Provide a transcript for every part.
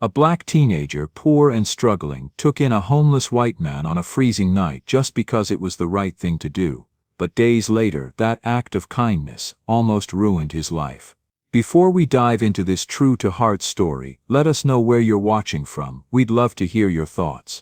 A black teenager, poor and struggling, took in a homeless white man on a freezing night just because it was the right thing to do. But days later, that act of kindness almost ruined his life. Before we dive into this true-to-heart story, let us know where you're watching from. We'd love to hear your thoughts.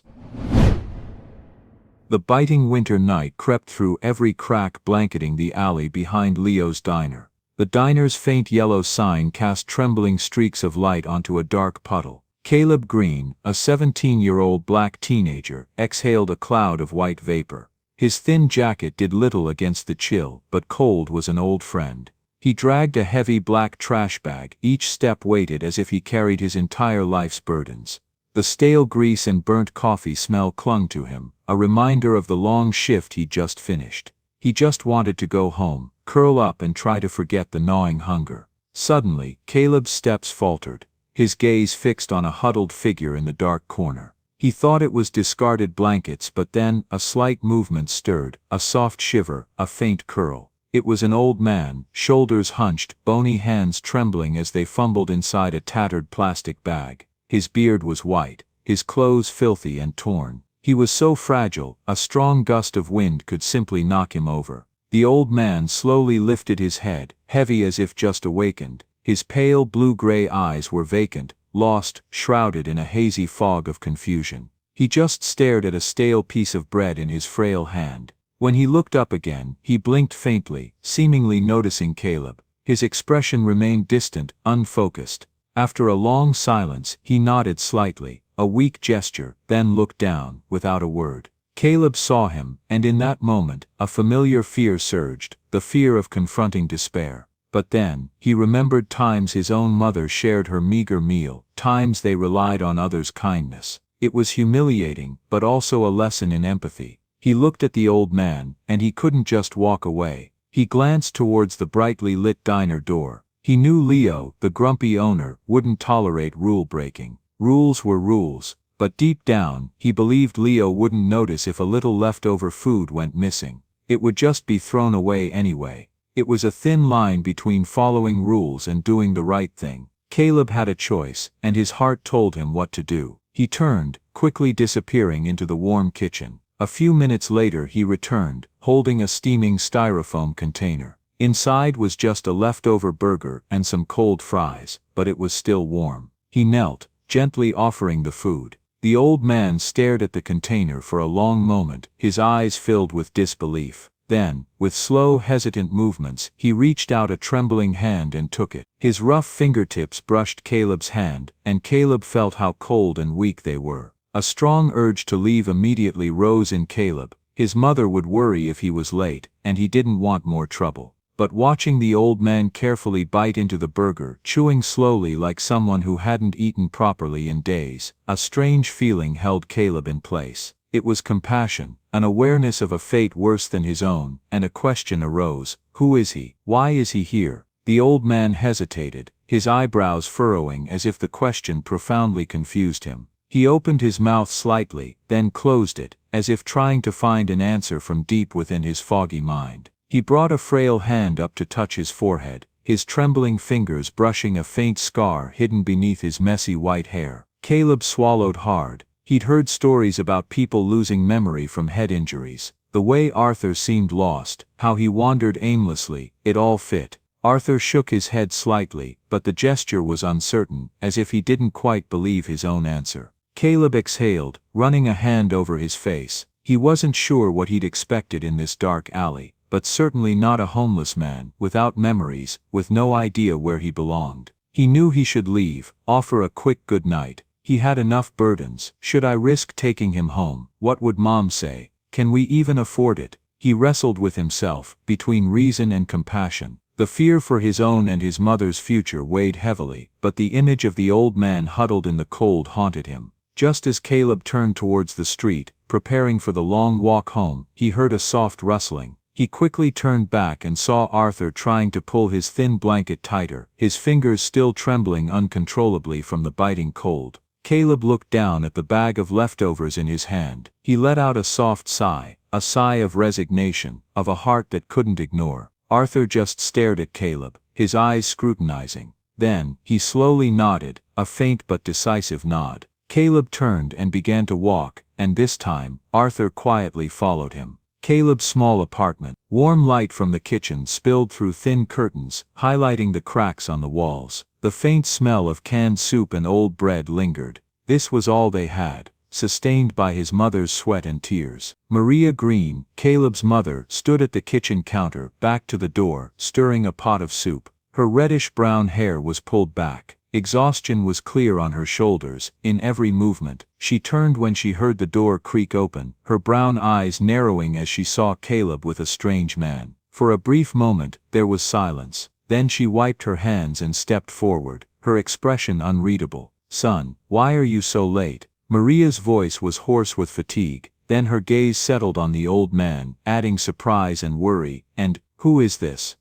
The biting winter night crept through every crack blanketing the alley behind Leo's diner. The diner's faint yellow sign cast trembling streaks of light onto a dark puddle. Caleb Green, a 17-year-old black teenager, exhaled a cloud of white vapor. His thin jacket did little against the chill, but cold was an old friend. He dragged a heavy black trash bag, each step weighted as if he carried his entire life's burdens. The stale grease and burnt coffee smell clung to him, a reminder of the long shift he'd just finished. He just wanted to go home, curl up and try to forget the gnawing hunger. Suddenly, Caleb's steps faltered, his gaze fixed on a huddled figure in the dark corner. He thought it was discarded blankets, but then a slight movement stirred, a soft shiver, a faint curl. It was an old man, shoulders hunched, bony hands trembling as they fumbled inside a tattered plastic bag. His beard was white, his clothes filthy and torn. He was so fragile, a strong gust of wind could simply knock him over. The old man slowly lifted his head, heavy as if just awakened. His pale blue-gray eyes were vacant, lost, shrouded in a hazy fog of confusion. He just stared at a stale piece of bread in his frail hand. When he looked up again, he blinked faintly, seemingly noticing Caleb. His expression remained distant, unfocused. After a long silence, he nodded slightly, a weak gesture, then looked down, without a word. Caleb saw him, and in that moment, a familiar fear surged, the fear of confronting despair. But then, he remembered times his own mother shared her meager meal, times they relied on others' kindness. It was humiliating, but also a lesson in empathy. He looked at the old man, and he couldn't just walk away. He glanced towards the brightly lit diner door. He knew Leo, the grumpy owner, wouldn't tolerate rule-breaking. Rules were rules, but deep down, he believed Leo wouldn't notice if a little leftover food went missing. It would just be thrown away anyway. It was a thin line between following rules and doing the right thing. Caleb had a choice, and his heart told him what to do. He turned, quickly disappearing into the warm kitchen. A few minutes later he returned, holding a steaming styrofoam container. Inside was just a leftover burger and some cold fries, but it was still warm. He knelt, gently offering the food. The old man stared at the container for a long moment, his eyes filled with disbelief. Then, with slow, hesitant movements, he reached out a trembling hand and took it. His rough fingertips brushed Caleb's hand, and Caleb felt how cold and weak they were. A strong urge to leave immediately rose in Caleb. His mother would worry if he was late, and he didn't want more trouble. But watching the old man carefully bite into the burger, chewing slowly like someone who hadn't eaten properly in days, a strange feeling held Caleb in place. It was compassion, an awareness of a fate worse than his own, and a question arose: who is he? Why is he here? The old man hesitated, his eyebrows furrowing as if the question profoundly confused him. He opened his mouth slightly, then closed it, as if trying to find an answer from deep within his foggy mind. He brought a frail hand up to touch his forehead, his trembling fingers brushing a faint scar hidden beneath his messy white hair. Caleb swallowed hard. He'd heard stories about people losing memory from head injuries. The way Arthur seemed lost, how he wandered aimlessly, it all fit. Arthur shook his head slightly, but the gesture was uncertain, as if he didn't quite believe his own answer. Caleb exhaled, running a hand over his face. He wasn't sure what he'd expected in this dark alley, but certainly not a homeless man, without memories, with no idea where he belonged. He knew he should leave, offer a quick good night. He had enough burdens. Should I risk taking him home? What would Mom say? Can we even afford it? He wrestled with himself, between reason and compassion. The fear for his own and his mother's future weighed heavily, but the image of the old man huddled in the cold haunted him. Just as Caleb turned towards the street, preparing for the long walk home, he heard a soft rustling. He quickly turned back and saw Arthur trying to pull his thin blanket tighter, his fingers still trembling uncontrollably from the biting cold. Caleb looked down at the bag of leftovers in his hand. He let out a soft sigh, a sigh of resignation, of a heart that couldn't ignore. Arthur just stared at Caleb, his eyes scrutinizing. Then, he slowly nodded, a faint but decisive nod. Caleb turned and began to walk, and this time, Arthur quietly followed him. Caleb's small apartment. Warm light from the kitchen spilled through thin curtains, highlighting the cracks on the walls. The faint smell of canned soup and old bread lingered. This was all they had, sustained by his mother's sweat and tears. Maria Green, Caleb's mother, stood at the kitchen counter, back to the door, stirring a pot of soup. Her reddish-brown hair was pulled back. Exhaustion was clear on her shoulders. In every movement, she turned when she heard the door creak open, her brown eyes narrowing as she saw Caleb with a strange man. For a brief moment, there was silence. Then she wiped her hands and stepped forward, her expression unreadable. "Son, why are you so late?" Maria's voice was hoarse with fatigue. Then her gaze settled on the old man, adding surprise and worry. "And who is this?"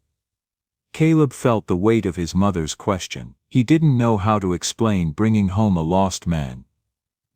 Caleb felt the weight of his mother's question. He didn't know how to explain bringing home a lost man.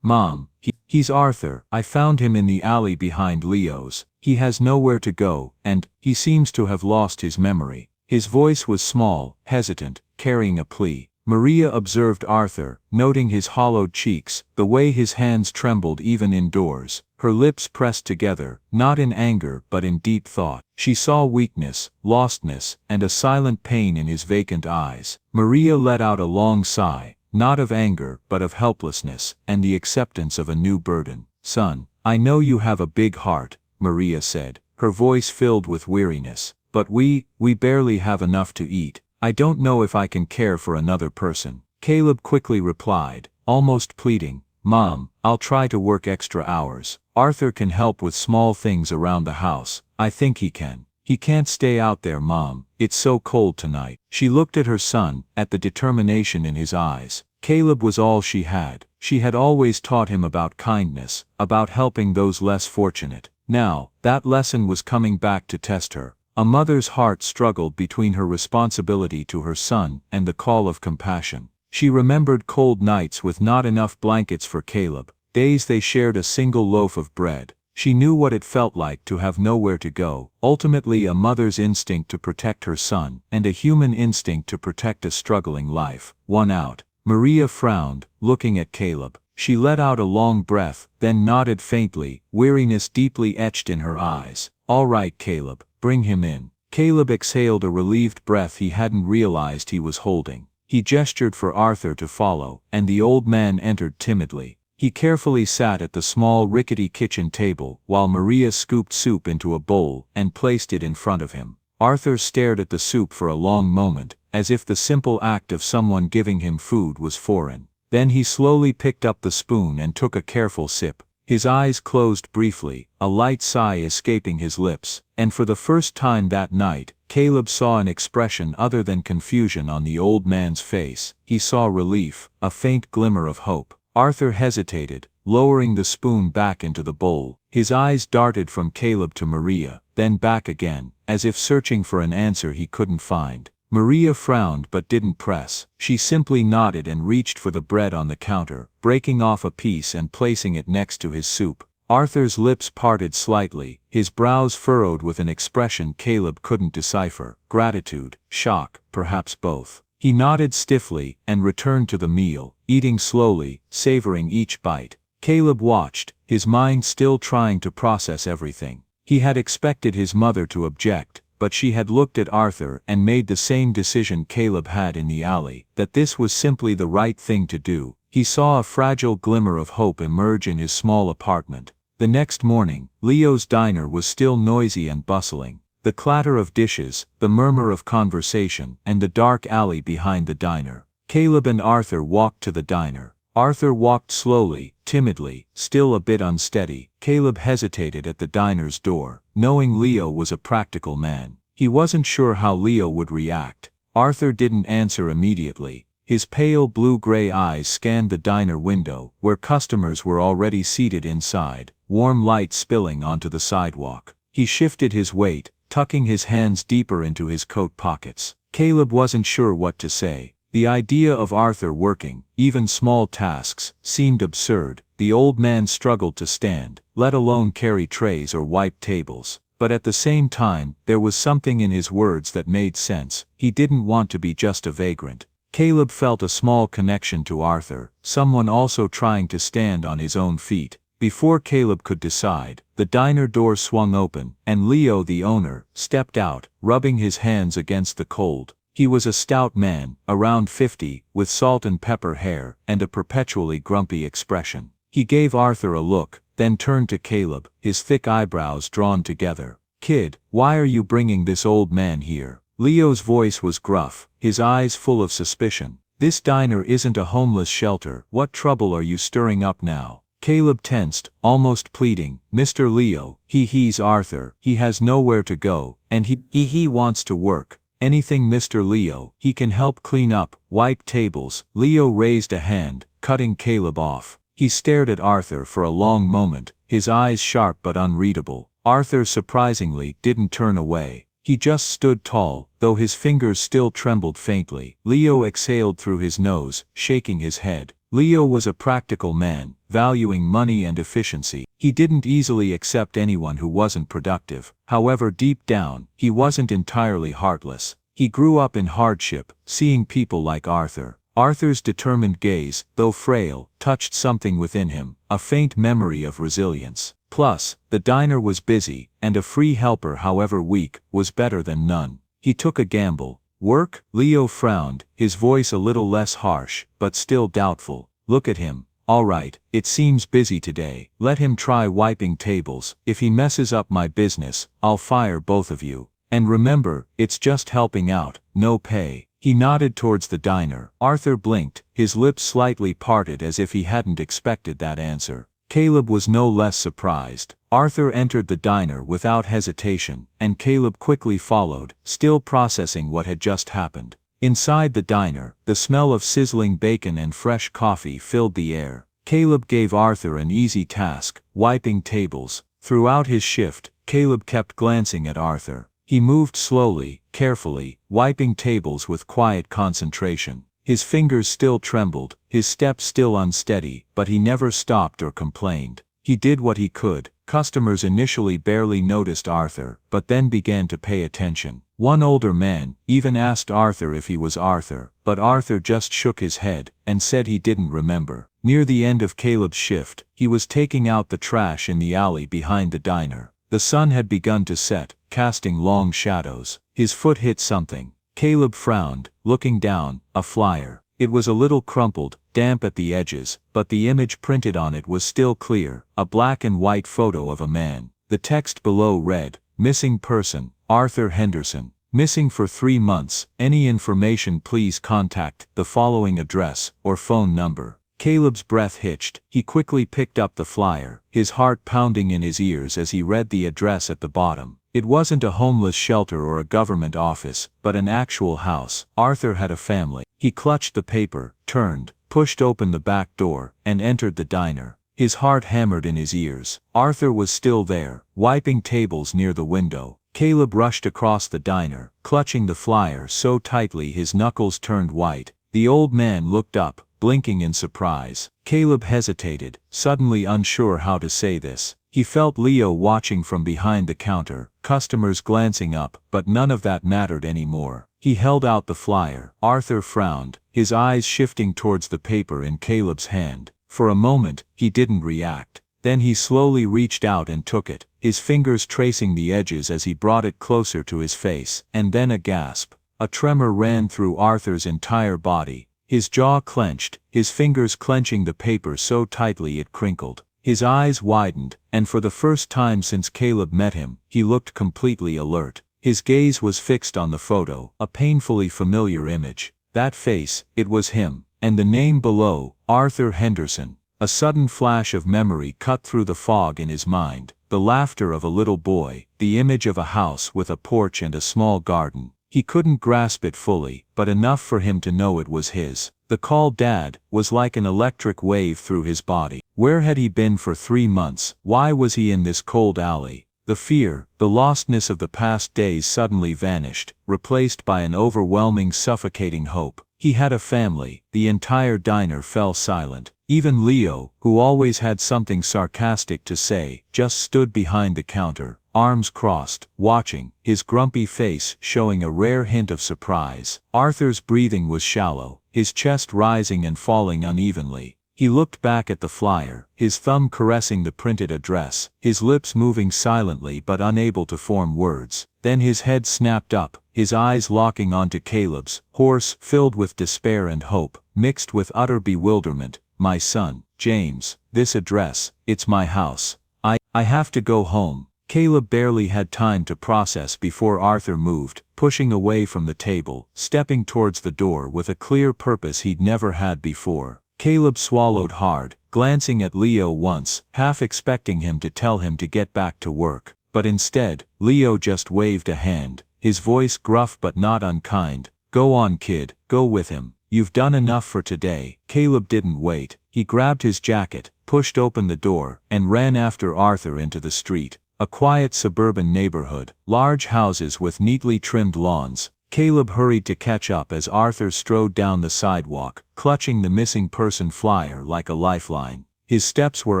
"Mom, he's Arthur. I found him in the alley behind Leo's. He has nowhere to go, and he seems to have lost his memory." His voice was small, hesitant, carrying a plea. Maria observed Arthur, noting his hollowed cheeks, the way his hands trembled even indoors. Her lips pressed together, not in anger but in deep thought. She saw weakness, lostness, and a silent pain in his vacant eyes. Maria let out a long sigh, not of anger but of helplessness, and the acceptance of a new burden. "Son, I know you have a big heart," Maria said, her voice filled with weariness. "But we barely have enough to eat. I don't know if I can care for another person." Caleb quickly replied, almost pleading, "Mom, I'll try to work extra hours. Arthur can help with small things around the house. I think he can." "He can't stay out there, Mom. It's so cold tonight." She looked at her son, at the determination in his eyes. Caleb was all she had. She had always taught him about kindness, about helping those less fortunate. Now, that lesson was coming back to test her. A mother's heart struggled between her responsibility to her son and the call of compassion. She remembered cold nights with not enough blankets for Caleb, days they shared a single loaf of bread. She knew what it felt like to have nowhere to go. Ultimately, a mother's instinct to protect her son, and a human instinct to protect a struggling life, won out. Maria frowned, looking at Caleb. She let out a long breath, then nodded faintly, weariness deeply etched in her eyes. "All right, Caleb. Bring him in." Caleb exhaled a relieved breath he hadn't realized he was holding. He gestured for Arthur to follow, and the old man entered timidly. He carefully sat at the small rickety kitchen table, while Maria scooped soup into a bowl and placed it in front of him. Arthur stared at the soup for a long moment, as if the simple act of someone giving him food was foreign. Then he slowly picked up the spoon and took a careful sip. His eyes closed briefly, a light sigh escaping his lips, and for the first time that night, Caleb saw an expression other than confusion on the old man's face. He saw relief, a faint glimmer of hope. Arthur hesitated, lowering the spoon back into the bowl. His eyes darted from Caleb to Maria, then back again, as if searching for an answer he couldn't find. Maria frowned but didn't press. She simply nodded and reached for the bread on the counter, breaking off a piece and placing it next to his soup. Arthur's lips parted slightly, his brows furrowed with an expression Caleb couldn't decipher. Gratitude, shock, perhaps both. He nodded stiffly and returned to the meal, eating slowly, savoring each bite. Caleb watched, his mind still trying to process everything. He had expected his mother to object, but she had looked at Arthur and made the same decision Caleb had in the alley, that this was simply the right thing to do. He saw a fragile glimmer of hope emerge in his small apartment. The next morning, Leo's diner was still noisy and bustling. The clatter of dishes, the murmur of conversation, and the dark alley behind the diner. Caleb and Arthur walked to the diner. Arthur walked slowly, timidly, still a bit unsteady. Caleb hesitated at the diner's door, knowing Leo was a practical man. He wasn't sure how Leo would react. Arthur didn't answer immediately. His pale blue-gray eyes scanned the diner window, where customers were already seated inside, warm light spilling onto the sidewalk. He shifted his weight, tucking his hands deeper into his coat pockets. Caleb wasn't sure what to say. The idea of Arthur working, even small tasks, seemed absurd. The old man struggled to stand, let alone carry trays or wipe tables. But at the same time, there was something in his words that made sense. He didn't want to be just a vagrant. Caleb felt a small connection to Arthur, someone also trying to stand on his own feet. Before Caleb could decide, the diner door swung open, and Leo, the owner, stepped out, rubbing his hands against the cold. He was a stout man, around 50, with salt and pepper hair, and a perpetually grumpy expression. He gave Arthur a look, then turned to Caleb, his thick eyebrows drawn together. "Kid, why are you bringing this old man here?" Leo's voice was gruff, his eyes full of suspicion. "This diner isn't a homeless shelter. What trouble are you stirring up now?" Caleb tensed, almost pleading. "Mr. Leo, he's Arthur, he has nowhere to go, and he wants to work. Anything Mr. Leo, he can help clean up, wipe tables." Leo raised a hand, cutting Caleb off. He stared at Arthur for a long moment, his eyes sharp but unreadable. Arthur surprisingly didn't turn away. He just stood tall, though his fingers still trembled faintly. Leo exhaled through his nose, shaking his head. Leo was a practical man, valuing money and efficiency. He didn't easily accept anyone who wasn't productive. However, deep down, he wasn't entirely heartless. He grew up in hardship, seeing people like Arthur. Arthur's determined gaze, though frail, touched something within him, a faint memory of resilience. Plus, the diner was busy, and a free helper, however weak, was better than none. He took a gamble. "Work?" Leo frowned, his voice a little less harsh, but still doubtful. "Look at him. All right, it seems busy today. Let him try wiping tables. If he messes up my business, I'll fire both of you. And remember, it's just helping out, no pay." He nodded towards the diner. Arthur blinked, his lips slightly parted as if he hadn't expected that answer. Caleb was no less surprised. Arthur entered the diner without hesitation, and Caleb quickly followed, still processing what had just happened. Inside the diner, the smell of sizzling bacon and fresh coffee filled the air. Caleb gave Arthur an easy task, wiping tables. Throughout his shift, Caleb kept glancing at Arthur. He moved slowly, carefully, wiping tables with quiet concentration. His fingers still trembled, his steps still unsteady, but he never stopped or complained. He did what he could. Customers initially barely noticed Arthur, but then began to pay attention. One older man even asked Arthur if he was Arthur, but Arthur just shook his head and said he didn't remember. Near the end of Caleb's shift, he was taking out the trash in the alley behind the diner. The sun had begun to set, casting long shadows. His foot hit something. Caleb frowned, looking down. A flyer. It was a little crumpled, damp at the edges, but the image printed on it was still clear, a black and white photo of a man. The text below read, "Missing person, Arthur Henderson. Missing for 3 months. Any information, please contact the following address or phone number." Caleb's breath hitched. He quickly picked up the flyer, his heart pounding in his ears as he read the address at the bottom. It wasn't a homeless shelter or a government office, but an actual house. Arthur had a family. He clutched the paper, turned, pushed open the back door, and entered the diner. His heart hammered in his ears. Arthur was still there, wiping tables near the window. Caleb rushed across the diner, clutching the flyer so tightly his knuckles turned white. The old man looked up, blinking in surprise. Caleb hesitated, suddenly unsure how to say this. He felt Leo watching from behind the counter, customers glancing up, but none of that mattered anymore. He held out the flyer. Arthur frowned, his eyes shifting towards the paper in Caleb's hand. For a moment, he didn't react. Then he slowly reached out and took it, his fingers tracing the edges as he brought it closer to his face. And then a gasp. A tremor ran through Arthur's entire body. His jaw clenched, his fingers clenching the paper so tightly it crinkled. His eyes widened, and for the first time since Caleb met him, he looked completely alert. His gaze was fixed on the photo, a painfully familiar image. That face, it was him. And the name below, Arthur Henderson. A sudden flash of memory cut through the fog in his mind. The laughter of a little boy, the image of a house with a porch and a small garden. He couldn't grasp it fully, but enough for him to know it was his. The call "Dad" was like an electric wave through his body. Where had he been for 3 months? Why was he in this cold alley? The fear, the lostness of the past days suddenly vanished, replaced by an overwhelming, suffocating hope. He had a family. The entire diner fell silent. Even Leo, who always had something sarcastic to say, just stood behind the counter, arms crossed, watching, his grumpy face showing a rare hint of surprise. Arthur's breathing was shallow, his chest rising and falling unevenly. He looked back at the flyer, his thumb caressing the printed address, his lips moving silently but unable to form words. Then his head snapped up, his eyes locking onto Caleb's, hoarse, filled with despair and hope, mixed with utter bewilderment. "My son, James, this address, it's my house. I have to go home." Caleb barely had time to process before Arthur moved, pushing away from the table, stepping towards the door with a clear purpose he'd never had before. Caleb swallowed hard, glancing at Leo once, half expecting him to tell him to get back to work. But instead, Leo just waved a hand, his voice gruff but not unkind. "Go on, kid, go with him. You've done enough for today." Caleb didn't wait. He grabbed his jacket, pushed open the door, and ran after Arthur into the street. A quiet suburban neighborhood, large houses with neatly trimmed lawns. Caleb hurried to catch up as Arthur strode down the sidewalk, clutching the missing person flyer like a lifeline. His steps were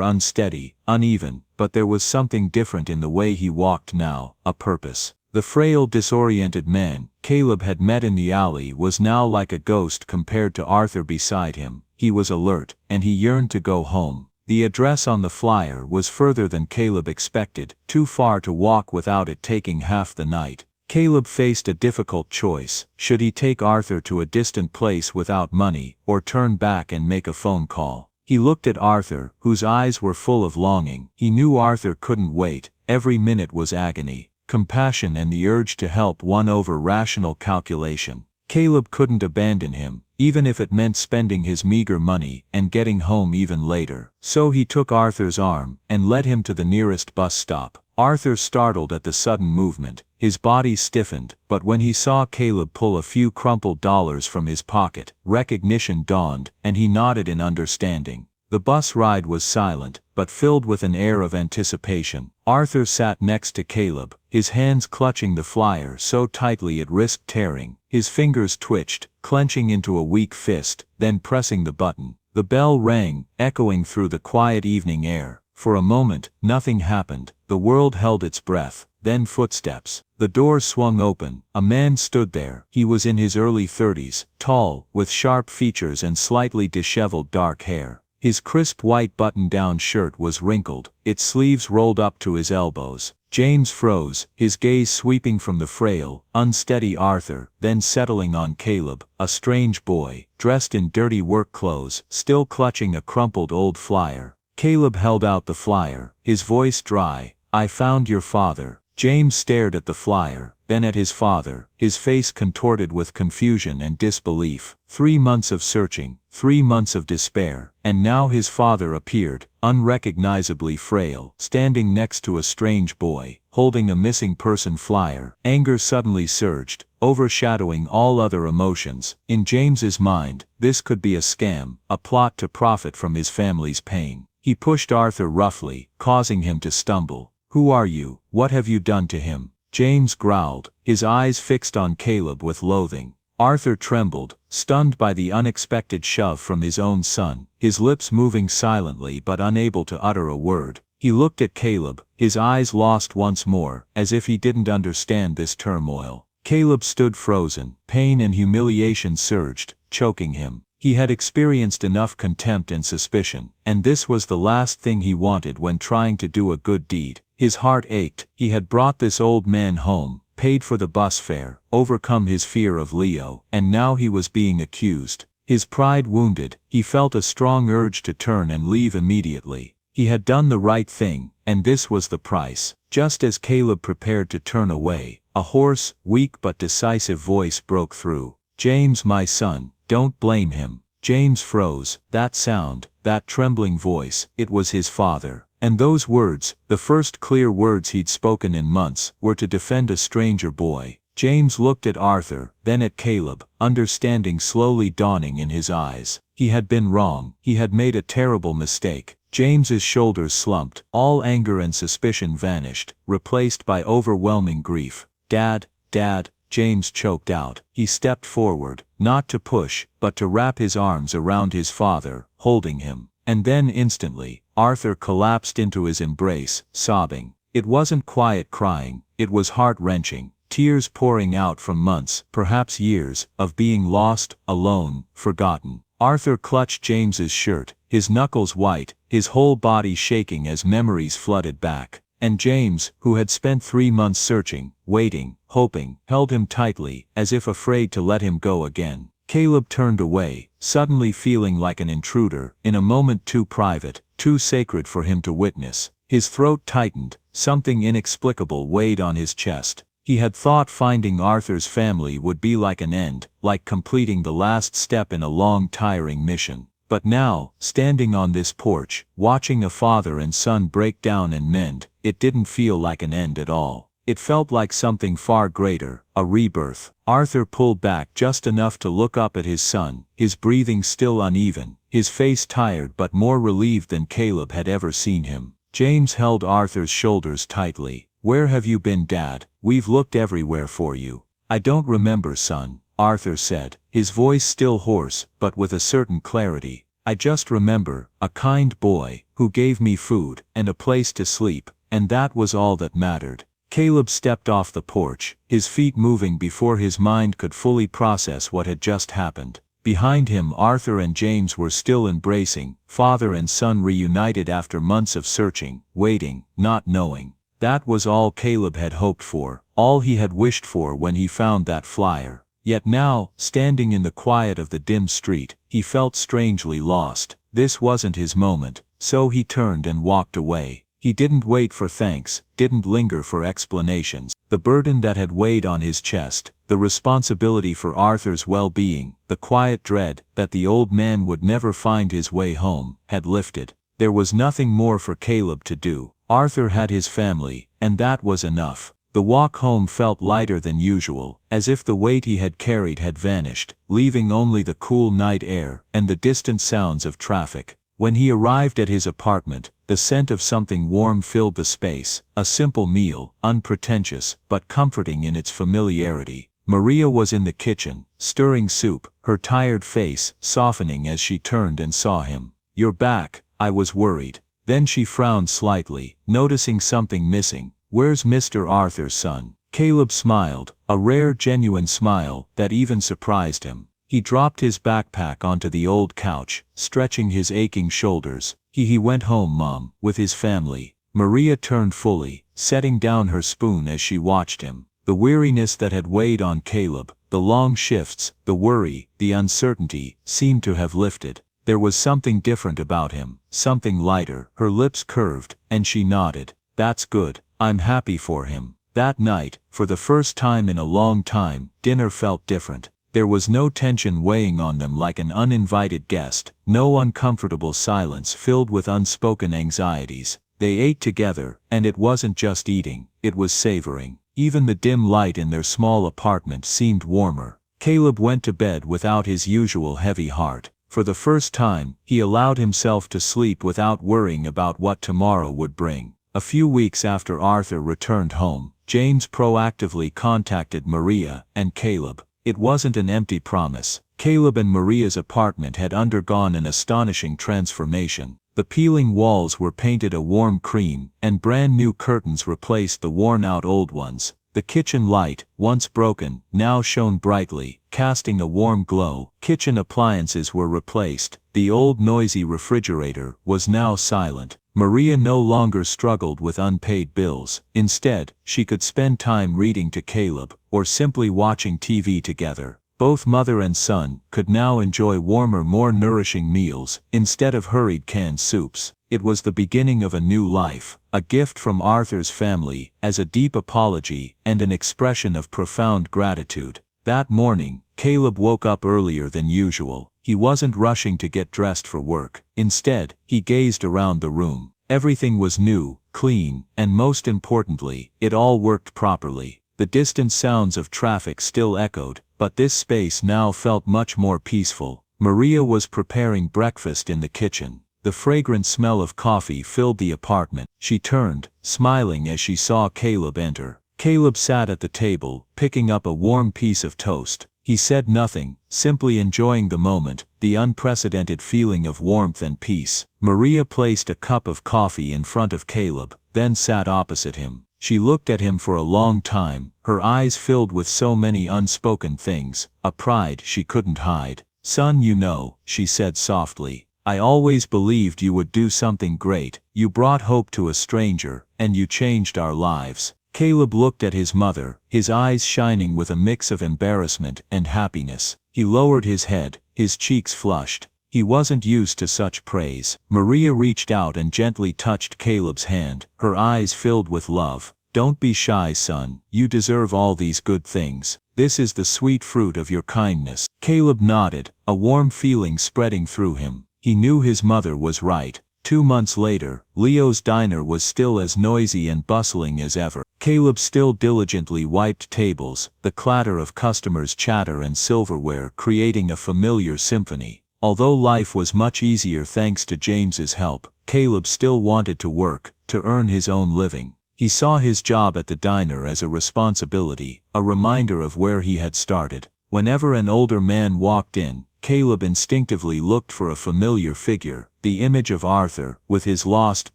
unsteady, uneven, but there was something different in the way he walked now, a purpose. The frail, disoriented man Caleb had met in the alley was now like a ghost compared to Arthur beside him. He was alert, and he yearned to go home. The address on the flyer was further than Caleb expected, too far to walk without it taking half the night. Caleb faced a difficult choice. Should he take Arthur to a distant place without money, or turn back and make a phone call? He looked at Arthur, whose eyes were full of longing. He knew Arthur couldn't wait. Every minute was agony. Compassion and the urge to help won over rational calculation. Caleb couldn't abandon him, even if it meant spending his meager money and getting home even later. So he took Arthur's arm and led him to the nearest bus stop. Arthur startled at the sudden movement. His body stiffened, but when he saw Caleb pull a few crumpled dollars from his pocket, recognition dawned, and he nodded in understanding. The bus ride was silent, but filled with an air of anticipation. Arthur sat next to Caleb, his hands clutching the flyer so tightly it risked tearing. His fingers twitched, clenching into a weak fist, then pressing the button. The bell rang, echoing through the quiet evening air. For a moment, nothing happened. The world held its breath. Then footsteps. The door swung open. A man stood there. He was in his early 30s, tall, with sharp features and slightly disheveled dark hair. His crisp white button-down shirt was wrinkled, its sleeves rolled up to his elbows. James froze, his gaze sweeping from the frail, unsteady Arthur, then settling on Caleb, a strange boy, dressed in dirty work clothes, still clutching a crumpled old flyer. Caleb held out the flyer, his voice dry. "I found your father." James stared at the flyer, then at his father, his face contorted with confusion and disbelief. 3 months of searching, 3 months of despair, and now his father appeared, unrecognizably frail, standing next to a strange boy, holding a missing person flyer. Anger suddenly surged, overshadowing all other emotions. In James's mind, this could be a scam, a plot to profit from his family's pain. He pushed Arthur roughly, causing him to stumble. "Who are you? What have you done to him?" James growled, his eyes fixed on Caleb with loathing. Arthur trembled, stunned by the unexpected shove from his own son, his lips moving silently but unable to utter a word. He looked at Caleb, his eyes lost once more, as if he didn't understand this turmoil. Caleb stood frozen, pain and humiliation surged, choking him. He had experienced enough contempt and suspicion, and this was the last thing he wanted when trying to do a good deed. His heart ached. He had brought this old man home, paid for the bus fare, overcome his fear of Leo, and now he was being accused. His pride wounded, he felt a strong urge to turn and leave immediately. He had done the right thing, and this was the price. Just as Caleb prepared to turn away, a hoarse, weak but decisive voice broke through. "James, my son, don't blame him." James froze. That sound, that trembling voice, it was his father. And those words, the first clear words he'd spoken in months, were to defend a stranger boy. James looked at Arthur, then at Caleb, understanding slowly dawning in his eyes. He had been wrong. He had made a terrible mistake. James's shoulders slumped. All anger and suspicion vanished, replaced by overwhelming grief. "Dad, Dad," James choked out. He stepped forward, not to push, but to wrap his arms around his father, holding him. And then instantly, Arthur collapsed into his embrace, sobbing. It wasn't quiet crying, it was heart-wrenching. tears pouring out from months, perhaps years, of being lost, alone, forgotten. Arthur clutched James's shirt, his knuckles white, his whole body shaking as memories flooded back. And James, who had spent 3 months searching, waiting, hoping, held him tightly, as if afraid to let him go again. Caleb turned away, suddenly feeling like an intruder, in a moment too private, too sacred for him to witness. His throat tightened, something inexplicable weighed on his chest. He had thought finding Arthur's family would be like an end, like completing the last step in a long, tiring mission. But now, standing on this porch, watching a father and son break down and mend, it didn't feel like an end at all. It felt like something far greater, a rebirth. Arthur pulled back just enough to look up at his son, his breathing still uneven, his face tired but more relieved than Caleb had ever seen him. James held Arthur's shoulders tightly. "Where have you been, Dad? We've looked everywhere for you." "I don't remember, son," Arthur said, his voice still hoarse, but with a certain clarity. "I just remember, a kind boy, who gave me food, and a place to sleep, and that was all that mattered." Caleb stepped off the porch, his feet moving before his mind could fully process what had just happened. Behind him Arthur and James were still embracing, father and son reunited after months of searching, waiting, not knowing. That was all Caleb had hoped for, all he had wished for when he found that flyer. Yet now, standing in the quiet of the dim street, he felt strangely lost. This wasn't his moment, so he turned and walked away. He didn't wait for thanks, didn't linger for explanations. The burden that had weighed on his chest, the responsibility for Arthur's well-being, the quiet dread that the old man would never find his way home, had lifted. There was nothing more for Caleb to do. Arthur had his family, and that was enough. The walk home felt lighter than usual, as if the weight he had carried had vanished, leaving only the cool night air and the distant sounds of traffic. When he arrived at his apartment, the scent of something warm filled the space, a simple meal, unpretentious, but comforting in its familiarity. Maria was in the kitchen, stirring soup, her tired face softening as she turned and saw him. "You're back, I was worried." Then she frowned slightly, noticing something missing. "Where's Mr. Arthur's son?" Caleb smiled, a rare genuine smile that even surprised him. He dropped his backpack onto the old couch, stretching his aching shoulders. He went home, Mom, with his family." Maria turned fully, setting down her spoon as she watched him. The weariness that had weighed on Caleb, the long shifts, the worry, the uncertainty, seemed to have lifted. There was something different about him, something lighter. Her lips curved, and she nodded. "That's good. I'm happy for him." That night, for the first time in a long time, dinner felt different. There was no tension weighing on them like an uninvited guest, no uncomfortable silence filled with unspoken anxieties. They ate together, and it wasn't just eating, it was savoring. Even the dim light in their small apartment seemed warmer. Caleb went to bed without his usual heavy heart. For the first time, he allowed himself to sleep without worrying about what tomorrow would bring. A few weeks after Arthur returned home, James proactively contacted Maria and Caleb. It wasn't an empty promise. Caleb and Maria's apartment had undergone an astonishing transformation. The peeling walls were painted a warm cream, and brand new curtains replaced the worn-out old ones. The kitchen light, once broken, now shone brightly, casting a warm glow. Kitchen appliances were replaced. The old noisy refrigerator was now silent. Maria no longer struggled with unpaid bills. Instead, she could spend time reading to Caleb, or simply watching TV together. Both mother and son could now enjoy warmer, more nourishing meals, instead of hurried canned soups. It was the beginning of a new life, a gift from Arthur's family, as a deep apology and an expression of profound gratitude. That morning, Caleb woke up earlier than usual. He wasn't rushing to get dressed for work. Instead, he gazed around the room. Everything was new, clean, and most importantly, it all worked properly. The distant sounds of traffic still echoed, but this space now felt much more peaceful. Maria was preparing breakfast in the kitchen. The fragrant smell of coffee filled the apartment. She turned, smiling as she saw Caleb enter. Caleb sat at the table, picking up a warm piece of toast. He said nothing, simply enjoying the moment, the unprecedented feeling of warmth and peace. Maria placed a cup of coffee in front of Caleb, then sat opposite him. She looked at him for a long time, her eyes filled with so many unspoken things, a pride she couldn't hide. "Son, you know," she said softly, "I always believed you would do something great. You brought hope to a stranger, and you changed our lives." Caleb looked at his mother, his eyes shining with a mix of embarrassment and happiness. He lowered his head, his cheeks flushed. He wasn't used to such praise. Maria reached out and gently touched Caleb's hand, her eyes filled with love. "Don't be shy, son. You deserve all these good things. This is the sweet fruit of your kindness." Caleb nodded, a warm feeling spreading through him. He knew his mother was right. 2 months later, Leo's diner was still as noisy and bustling as ever. Caleb still diligently wiped tables, the clatter of customers' chatter and silverware creating a familiar symphony. Although life was much easier thanks to James's help, Caleb still wanted to work, to earn his own living. He saw his job at the diner as a responsibility, a reminder of where he had started. Whenever an older man walked in, Caleb instinctively looked for a familiar figure, the image of Arthur, with his lost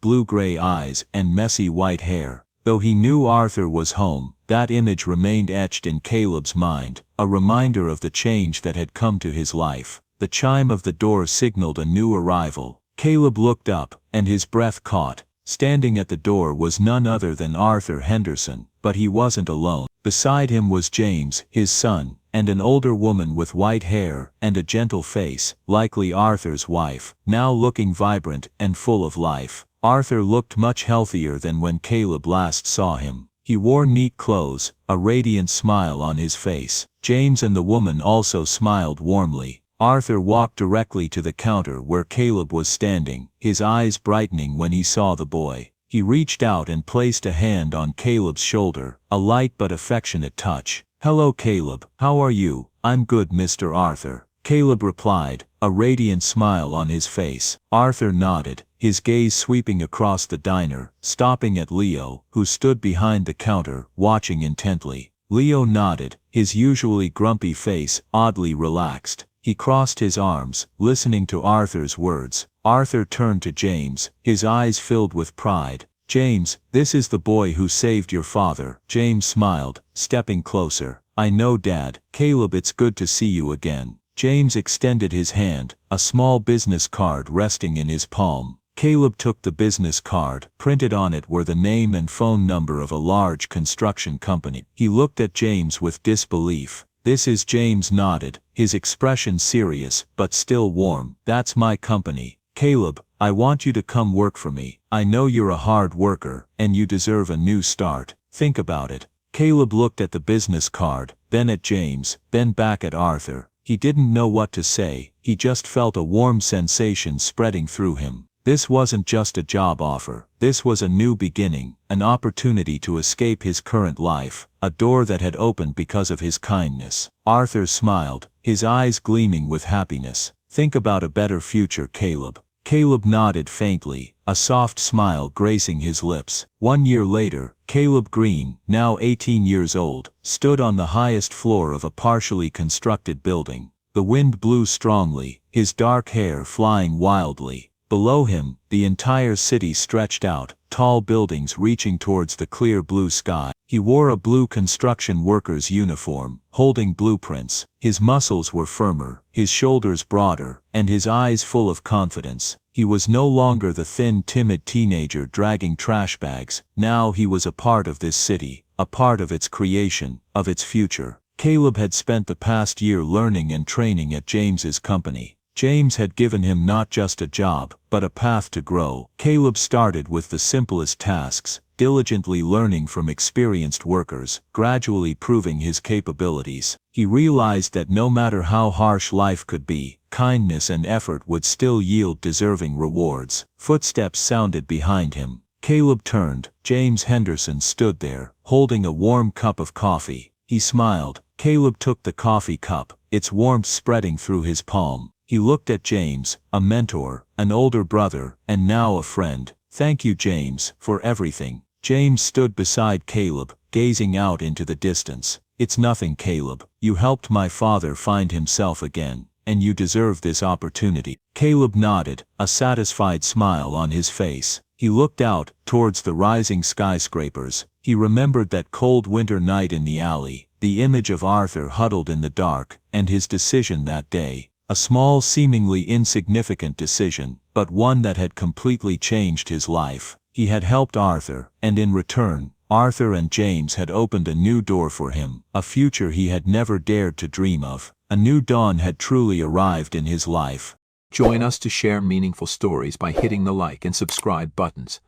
blue-gray eyes and messy white hair. Though he knew Arthur was home, that image remained etched in Caleb's mind, a reminder of the change that had come to his life. The chime of the door signaled a new arrival. Caleb looked up, and his breath caught. Standing at the door was none other than Arthur Henderson, but he wasn't alone. Beside him was James, his son, and an older woman with white hair and a gentle face, likely Arthur's wife, now looking vibrant and full of life. Arthur looked much healthier than when Caleb last saw him. He wore neat clothes, a radiant smile on his face. James and the woman also smiled warmly. Arthur walked directly to the counter where Caleb was standing, his eyes brightening when he saw the boy. He reached out and placed a hand on Caleb's shoulder, a light but affectionate touch. "Hello, Caleb. How are you?" "I'm good, Mr. Arthur," Caleb replied, a radiant smile on his face. Arthur nodded, his gaze sweeping across the diner, stopping at Leo, who stood behind the counter, watching intently. Leo nodded, his usually grumpy face oddly relaxed. He crossed his arms, listening to Arthur's words. Arthur turned to James, his eyes filled with pride. "James, this is the boy who saved your father." James smiled, stepping closer. "I know, Dad." "Caleb, it's good to see you again." James extended his hand, a small business card resting in his palm. Caleb took the business card. Printed on it were the name and phone number of a large construction company. He looked at James with disbelief. "This is..." James nodded, his expression serious, but still warm. "That's my company. Caleb, I want you to come work for me. I know you're a hard worker, and you deserve a new start. Think about it." Caleb looked at the business card, then at James, then back at Arthur. He didn't know what to say, he just felt a warm sensation spreading through him. This wasn't just a job offer, this was a new beginning, an opportunity to escape his current life, a door that had opened because of his kindness. Arthur smiled, his eyes gleaming with happiness. "Think about a better future, Caleb." Caleb nodded faintly, a soft smile gracing his lips. 1 year later, Caleb Green, now 18 years old, stood on the highest floor of a partially constructed building. The wind blew strongly, his dark hair flying wildly. Below him, the entire city stretched out, tall buildings reaching towards the clear blue sky. He wore a blue construction worker's uniform, holding blueprints. His muscles were firmer, his shoulders broader, and his eyes full of confidence. He was no longer the thin, timid teenager dragging trash bags. Now he was a part of this city, a part of its creation, of its future. Caleb had spent the past year learning and training at James's company. James had given him not just a job, but a path to grow. Caleb started with the simplest tasks, diligently learning from experienced workers, gradually proving his capabilities. He realized that no matter how harsh life could be, kindness and effort would still yield deserving rewards. Footsteps sounded behind him. Caleb turned. James Henderson stood there, holding a warm cup of coffee. He smiled. Caleb took the coffee cup, its warmth spreading through his palm. He looked at James, a mentor, an older brother, and now a friend. "Thank you, James, for everything." James stood beside Caleb, gazing out into the distance. "It's nothing, Caleb. You helped my father find himself again, and you deserve this opportunity." Caleb nodded, a satisfied smile on his face. He looked out, towards the rising skyscrapers. He remembered that cold winter night in the alley, the image of Arthur huddled in the dark, and his decision that day. A small, seemingly insignificant decision, but one that had completely changed his life. He had helped Arthur, and in return, Arthur and James had opened a new door for him, a future he had never dared to dream of. A new dawn had truly arrived in his life. Join us to share meaningful stories by hitting the like and subscribe buttons.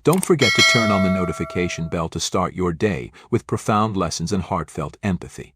Don't forget to turn on the notification bell to start your day with profound lessons and heartfelt empathy.